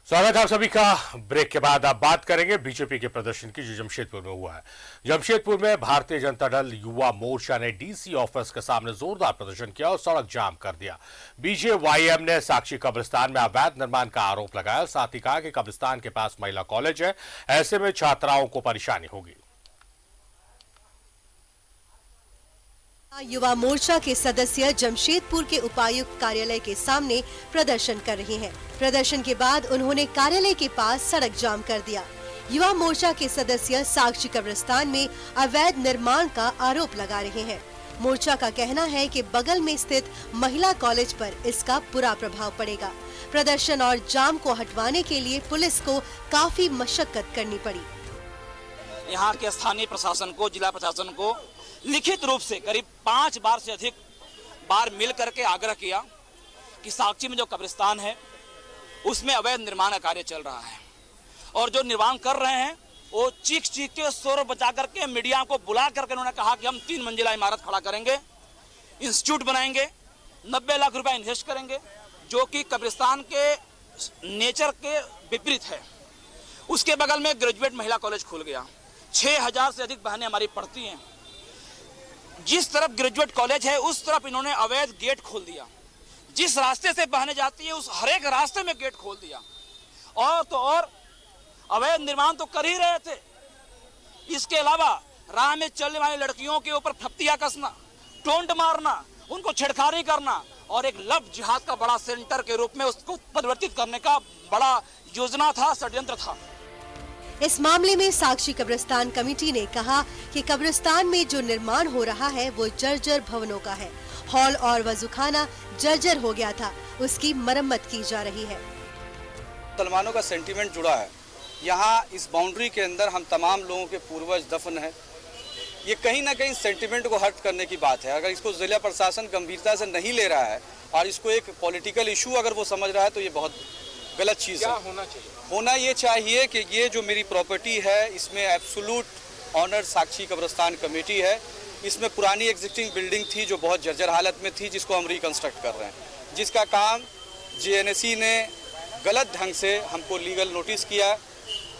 स्वागत है आप सभी का। ब्रेक के बाद आप बात करेंगे बीजेपी के प्रदर्शन की जो जमशेदपुर में हुआ है। जमशेदपुर में भारतीय जनता दल युवा मोर्चा ने डीसी ऑफिस के सामने जोरदार प्रदर्शन किया और सड़क जाम कर दिया। बीजेवाईएम ने साक्षी कब्रिस्तान में अवैध निर्माण का आरोप लगाया, साथ ही कहा कि कब्रिस्तान के पास महिला कॉलेज है, ऐसे में छात्राओं को परेशानी होगी। युवा मोर्चा के सदस्य जमशेदपुर के उपायुक्त कार्यालय के सामने प्रदर्शन कर रहे हैं। प्रदर्शन के बाद उन्होंने कार्यालय के पास सड़क जाम कर दिया। युवा मोर्चा के सदस्य साक्षी कब्रिस्तान में अवैध निर्माण का आरोप लगा रहे हैं। मोर्चा का कहना है कि बगल में स्थित महिला कॉलेज पर इसका बुरा प्रभाव पड़ेगा। प्रदर्शन और जाम को हटवाने के लिए पुलिस को काफी मशक्कत करनी पड़ी। यहाँ के स्थानीय प्रशासन को, जिला प्रशासन को लिखित रूप से करीब 5 बार से अधिक बार मिल करके आग्रह किया कि साक्षी में जो कब्रिस्तान है उसमें अवैध निर्माण का कार्य चल रहा है और जो निर्माण कर रहे हैं वो चीख के शोर बचा करके मीडिया को बुला करके उन्होंने कहा कि हम 3 मंजिला इमारत खड़ा करेंगे, इंस्टीट्यूट बनाएंगे, 90 लाख रुपया इन्वेस्ट करेंगे, जो कि कब्रिस्तान के नेचर के विपरीत है। उसके बगल में ग्रेजुएट महिला कॉलेज खुल गया, 6000 से अधिक बहनें हमारी पढ़ती हैं। जिस तरफ ग्रेजुएट कॉलेज है उस तरफ इन्होंने अवैध गेट खोल दिया। जिस रास्ते से बहने जाती है उस हर एक रास्ते में गेट खोल दिया। और तो और अवैध निर्माण तो कर ही रहे थे। इसके अलावा राह में चलने वाली लड़कियों के ऊपर फप्तियां कसना, टोंट मारना, उनको छेड़खानी करना और एक लव जिहाद का बड़ा सेंटर के रूप में उसको परिवर्तित करने का बड़ा योजना था, षड्यंत्र था। इस मामले में साक्षी कब्रिस्तान कमेटी ने कहा कि कब्रिस्तान में जो निर्माण हो रहा है वो जर्जर भवनों का है। हॉल और वजूखाना जर्जर हो गया था, उसकी मरम्मत की जा रही है। मुसलमानों का सेंटीमेंट जुड़ा है। यहाँ इस बाउंड्री के अंदर हम तमाम लोगों के पूर्वज दफन है। ये कहीं ना कहीं सेंटीमेंट को हर्ट करने की बात है। अगर इसको जिला प्रशासन गंभीरता से नहीं ले रहा है और इसको एक पॉलिटिकल इशू अगर वो समझ रहा है तो ये बहुत गलत चीज़ है। होना ये चाहिए कि ये जो मेरी प्रॉपर्टी है इसमें एब्सोल्यूट ऑनर साक्षी कब्रिस्तान कमेटी है। इसमें पुरानी एग्जिस्टिंग बिल्डिंग थी जो बहुत जर्जर हालत में थी, जिसको हम रिकंस्ट्रक्ट कर रहे हैं, जिसका काम जेएनएससी ने गलत ढंग से हमको लीगल नोटिस किया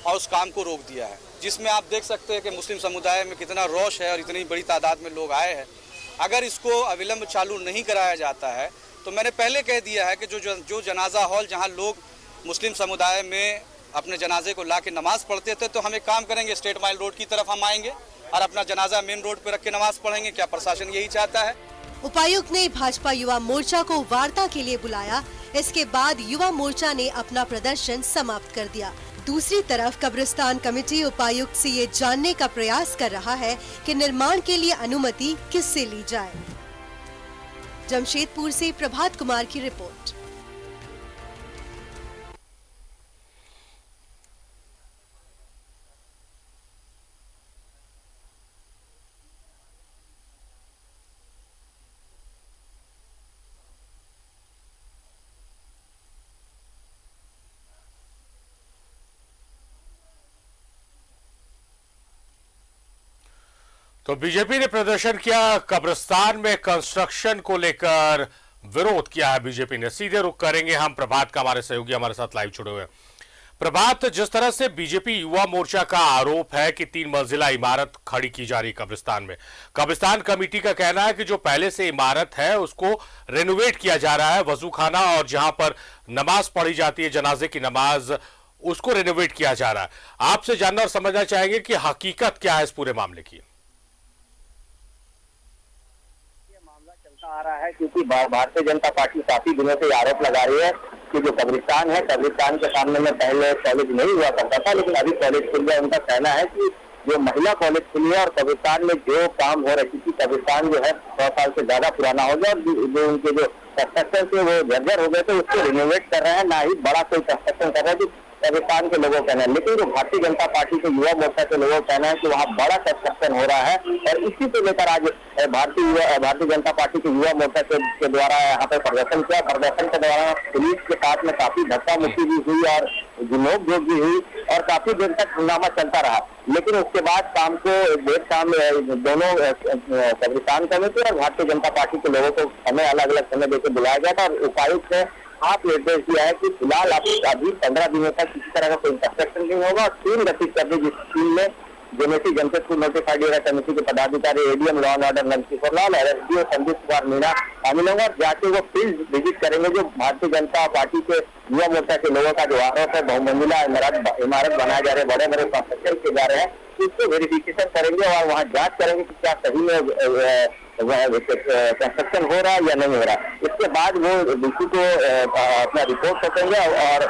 और उस काम को रोक दिया है, जिसमें आप देख सकते हैं कि मुस्लिम समुदाय में कितना रोष है और इतनी बड़ी तादाद में लोग आए हैं। अगर इसको अविलंब चालू नहीं कराया जाता है तो मैंने पहले कह दिया है कि जो जनाजा हॉल जहाँ लोग मुस्लिम समुदाय में अपने जनाजे को ला के नमाज पढ़ते थे, तो हम एक काम करेंगे, स्टेट माइल रोड की तरफ हम आएंगे और अपना जनाजा मेन रोड पे रख के नमाज पढ़ेंगे। क्या प्रशासन यही चाहता है? उपायुक्त ने भाजपा युवा मोर्चा को वार्ता के लिए बुलाया। इसके बाद युवा मोर्चा ने अपना प्रदर्शन समाप्त कर दिया। दूसरी तरफ कब्रिस्तान कमेटी उपायुक्त से ये जानने का प्रयास कर रहा है कि निर्माण के लिए अनुमति किससे ली जाए। जमशेदपुर से प्रभात कुमार की रिपोर्ट। तो बीजेपी ने प्रदर्शन किया, कब्रिस्तान में कंस्ट्रक्शन को लेकर विरोध किया है बीजेपी ने। सीधे रुख करेंगे हम प्रभात का, हमारे सहयोगी हमारे साथ लाइव जुड़े हुए हैं। प्रभात, जिस तरह से बीजेपी युवा मोर्चा का आरोप है कि 3 मंजिला इमारत खड़ी की जा रही कब्रिस्तान में, कब्रिस्तान कमेटी का कहना है कि जो पहले से इमारत है उसको रेनोवेट किया जा रहा है, वजूखाना और जहां पर नमाज पढ़ी जाती है, जनाजे की नमाज, उसको रेनोवेट किया जा रहा है। आपसे जानना और समझना चाहेंगे कि हकीकत क्या है इस पूरे मामले की। आ रहा है क्योंकि भारतीय जनता पार्टी काफी दिनों से आरोप लगा रही है कि जो कब्रिस्तान है, कब्रिस्तान के सामने में पहले कॉलेज नहीं हुआ करता था, लेकिन अभी कॉलेज खुल गया। उनका कहना है कि जो महिला कॉलेज खुली है और कब्रिस्तान में जो काम हो रही थी, कब्रिस्तान जो है 100 साल से ज्यादा पुराना हो गया और जो उनके जो कंस्ट्रक्शन थे वो जर्जर हो गए थे, उसको रिनोवेट कर रहे हैं, ना ही बड़ा कोई कंस्ट्रक्शन कर रहे हैं कब्रिस्तान के लोगों का कहना है। लेकिन जो भारतीय जनता पार्टी के युवा मोर्चा के लोगों का कहना है कि वहाँ बड़ा कंस्ट्रक्शन हो रहा है और इसी को लेकर आज भारतीय जनता पार्टी के युवा मोर्चा के द्वारा यहाँ पे प्रदर्शन किया। प्रदर्शन के दौरान पुलिस के साथ में काफी धक्का मुक्की भी हुई और नोक झोंक भी हुई और काफी देर तक हंगामा चलता रहा। लेकिन उसके बाद शाम को देर शाम दोनों कब्रिस्तान कमेटी और भारतीय जनता पार्टी के लोगों को हमें अलग अलग समय देकर बुलाया गया था और उपायुक्त ने साफ निर्देश दिया है कि फिलहाल अभी 15 दिनों तक किसी तरह का कोई कंस्ट्रक्शन नहीं होगा और टीम गठित कर दी, जिस टीम में JNAC Jamshedpur notified area committee के पदाधिकारी ADM law and order Nandkishore Lal, SDO Sandeep Kumar Meena शामिल होंगे और जाके वो फील्ड विजिट करेंगे जो भारतीय जनता पार्टी के युवा मोर्चा के लोगों का जो आरोप है बहुमंजिला इमारत बनाए जा रहे, बड़े बड़े कंस्ट्रक्शन किए जा रहे हैं, इसको वेरिफिकेशन करेंगे और वहाँ जांच करेंगे कि क्या सही में कंस्ट्रक्शन हो रहा है या नहीं हो रहा है। इसके बाद वो डीसी को अपना रिपोर्ट सौंपेंगे और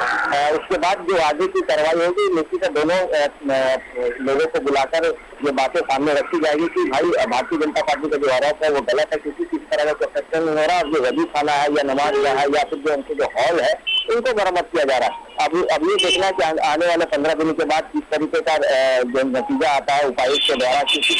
उसके बाद जो आगे की कार्रवाई होगी निश्चित से दोनों लोगों को बुलाकर ये बातें सामने रखी जाएगी कि भाई भारतीय जनता पार्टी का जो आरोप है वो गलत है, क्योंकि किसी तरह का कंस्ट्रक्शन नहीं हो रहा और जो वजी खाना है या नमाज है या फिर जो उनके जो हॉल है उनको मरम्मत किया जा रहा है। अब ये देखना है कि आने वाले 15 दिनों के बाद किस तरीके का जो नतीजा आता है उपायुक्त के द्वारा, किसी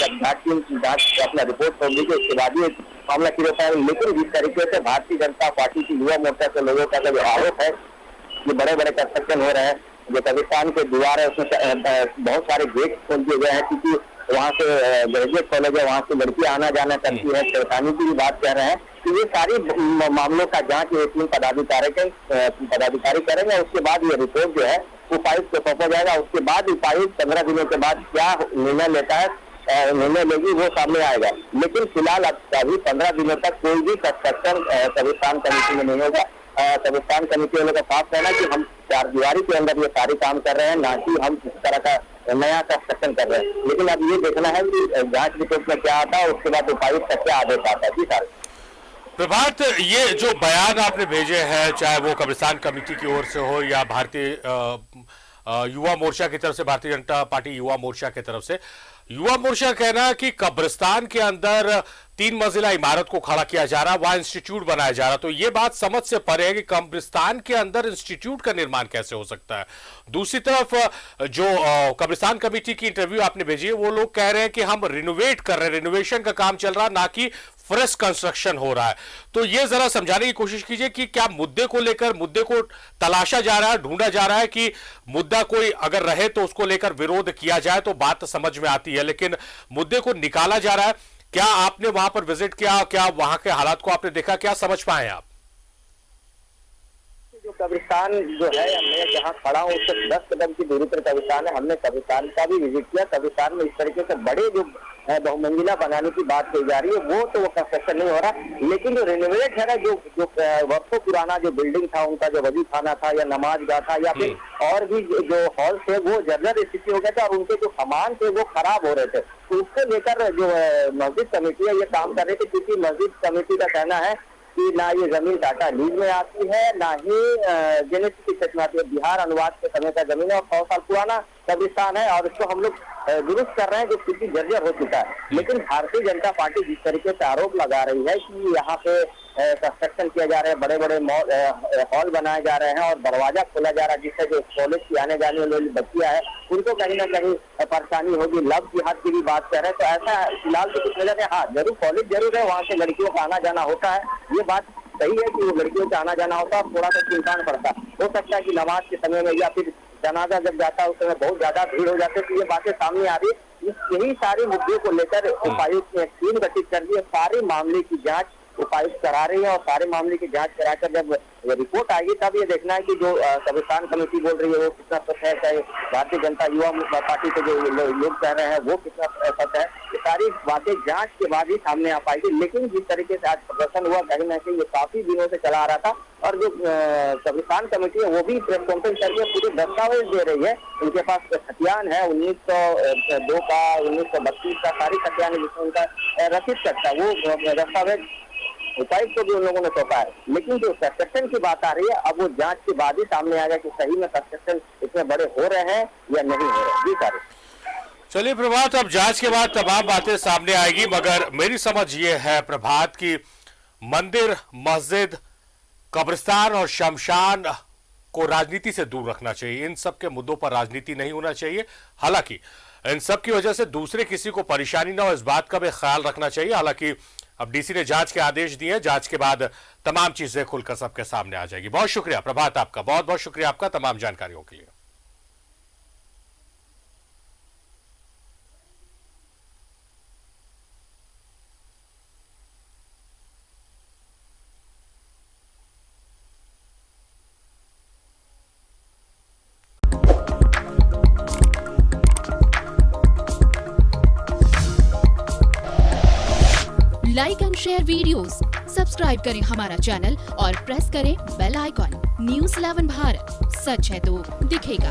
जांच अपना रिपोर्ट होगी तो उसके बाद ही मामला क्लियर होता है। लेकिन जिस तरीके से भारतीय जनता पार्टी की युवा मोर्चा के लोगों का जो आरोप है कि बड़े बड़े कंस्ट्रक्शन हो रहे हैं, जो कब्रिस्तान के दीवार है उसमें बहुत सारे गेट खोल दिए गए हैं, क्योंकि वहाँ से ग्रेजुएट कॉलेज है, वहाँ से लड़कियां आना जाना करती है, परेशानी की भी बात कह रहे हैं। तो ये सारी मामलों का जांच ये टीम पदाधिकारी करेंगे और उसके बाद ये रिपोर्ट जो है उपायुक्त को सौंपा जाएगा। उसके बाद उपायुक्त 15 दिनों के बाद क्या निर्णय लेता है, निर्णय लेगी, वो सामने आएगा। लेकिन फिलहाल अभी 15 दिनों तक कोई भी कंस्ट्रक्शन कब्रिस्तान कमेटी में नहीं होगा। कब्रिस्तान कमेटी वालों का साफ कहना कि हम चारदीवारी के अंदर ये सारी काम कर रहे हैं, ना कि हम किसी तरह का नया कंस्ट्रक्शन कर रहे हैं। लेकिन अब ये देखना है कि जांच रिपोर्ट में क्या आता है, उसके बाद उपायुक्त का क्या आदेश आता है। जी सर प्रभात, ये जो बयान आपने भेजे हैं, चाहे वो कब्रिस्तान कमेटी की ओर से हो या भारतीय युवा मोर्चा की तरफ से, भारतीय जनता पार्टी युवा मोर्चा की तरफ से, युवा मोर्चा कहना है कि कब्रिस्तान के अंदर 3 मंजिला इमारत को खड़ा किया जा रहा, वहां इंस्टीट्यूट बनाया जा रहा। तो ये बात समझ से परे है कि कब्रिस्तान के अंदर इंस्टीट्यूट का निर्माण कैसे हो सकता है। दूसरी तरफ जो कब्रिस्तान कमेटी की इंटरव्यू आपने भेजी है, वो लोग कह रहे हैं कि हम रिनोवेट कर रहे हैं, रिनोवेशन का काम चल रहा, ना कि फ्रेश कंस्ट्रक्शन हो रहा है। तो ये जरा समझाने की कोशिश कीजिए कि क्या मुद्दे को लेकर, मुद्दे को तलाशा जा रहा है, ढूंढा जा रहा है कि मुद्दा कोई अगर रहे तो उसको लेकर विरोध किया जाए तो बात समझ में आती है, लेकिन मुद्दे को निकाला जा रहा है। क्या आपने वहां पर विजिट किया, क्या वहां के हालात को आपने देखा, क्या समझ पाए आप? जो कब्रिस्तान जो है, मैं जहाँ खड़ा हूँ उससे 10 कदम की दूरी पर कब्रिस्तान है। हमने कब्रिस्तान का भी विजिट किया। कब्रिस्तान में इस तरीके से बड़े जो बहुमंजिला बनाने की बात कही जा रही है वो तो वो कंस्ट्रक्शन नहीं हो रहा, लेकिन जो रिनोवेट है ना, जो वर्षों पुराना जो बिल्डिंग था, उनका जो वजी खाना था या नमाज गाह था या फिर और भी जो हॉल थे, वो जर्जर स्थिति हो गए थे और उनके जो सामान थे वो खराब हो रहे थे। तो उसको लेकर जो मस्जिद कमेटी है ये काम कर रही थी, क्योंकि मस्जिद कमेटी का कहना है कि ना ये जमीन टाटा लीज में आती है, ना ही जेनेसी की क्षेत्र में आती है। बिहार अनुवाद के समय का जमीन है और 100 साल पुराना कब्रिस्तान है और इसको हम लोग दुरुस्त कर रहे हैं, जो स्थिति जर्जर हो चुका है। लेकिन भारतीय जनता पार्टी जिस तरीके से आरोप लगा रही है कि यहाँ पे कंस्ट्रक्शन किया जा रहा है, बड़े बड़े हॉल बनाए जा रहे हैं और दरवाजा खोला जा रहा है, जिससे जो कॉलेज की आने जाने वाली बच्चियां हैं उनको कहीं ना कहीं परेशानी होगी। लव जिहाद की भी बात कर रहे हैं, तो ऐसा फिलहाल तो कुछ नजर है। हाँ, जरूर कॉलेज जरूर है, वहाँ से लड़कियों का आना जाना होता है, ये बात सही है कि वो लड़कियों का आना जाना होता है, थोड़ा सा चिंता पड़ता हो सकता है कि नमाज के समय में या फिर जनाजा जब जाता है उस समय बहुत ज्यादा भीड़ हो जाती है। तो ये बातें सामने आ रही, यही सारे मुद्दे को लेकर उपायुक्त ने टीम गठित कर दी है। सारे मामले की जांच उपायुक्त करा रही है और सारे मामले की जांच कराकर जब रिपोर्ट आएगी तब ये देखना है कि जो कब्रिस्तान कमेटी बोल रही है वो कितना सच है, चाहे भारतीय जनता युवा पार्टी के जो लोग कह रहे हैं वो कितना सच है। ये सारी बातें जांच के बाद ही सामने आ पाएगी। लेकिन जिस तरीके से आज प्रदर्शन हुआ, कहीं ना कहीं ये काफी दिनों से चला आ रहा था और जो कब्रिस्तान कमेटी है वो भी प्रेस कॉन्फ्रेंस करके पूरे दस्तावेज दे रही है। उनके पास खतियान है 1902 का, 1932 का, सारी खतियान है जिसमें उनका रसीद करता है, वो दस्तावेज उपायुक्त को भी उन लोगों ने सौंपा है। लेकिन जो कंस्ट्रक्शन की बात आ रही है, अब वो जांच के बाद ही सामने आएगा कि सही में कंस्ट्रक्शन इतने बड़े हो रहे हैं या नहीं हो रहे। जी सर, चलिए प्रभात, अब जांच के बाद तमाम बातें सामने आएगी, मगर मेरी समझ ये है प्रभात की मंदिर, मस्जिद, कब्रिस्तान और शमशान को राजनीति से दूर रखना चाहिए। इन सब के मुद्दों पर राजनीति नहीं होना चाहिए। हालांकि इन सब की वजह से दूसरे किसी को परेशानी ना हो, इस बात का भी ख्याल रखना चाहिए। हालांकि अब डीसी ने जांच के आदेश दिए, जांच के बाद तमाम चीजें खुलकर सबके सामने आ जाएगी। बहुत शुक्रिया प्रभात आपका, बहुत बहुत शुक्रिया आपका तमाम जानकारियों के लिए। Like and share videos, subscribe करें हमारा चैनल और प्रेस करें बेल आइकॉन। News 11 भारत, सच है तो दिखेगा।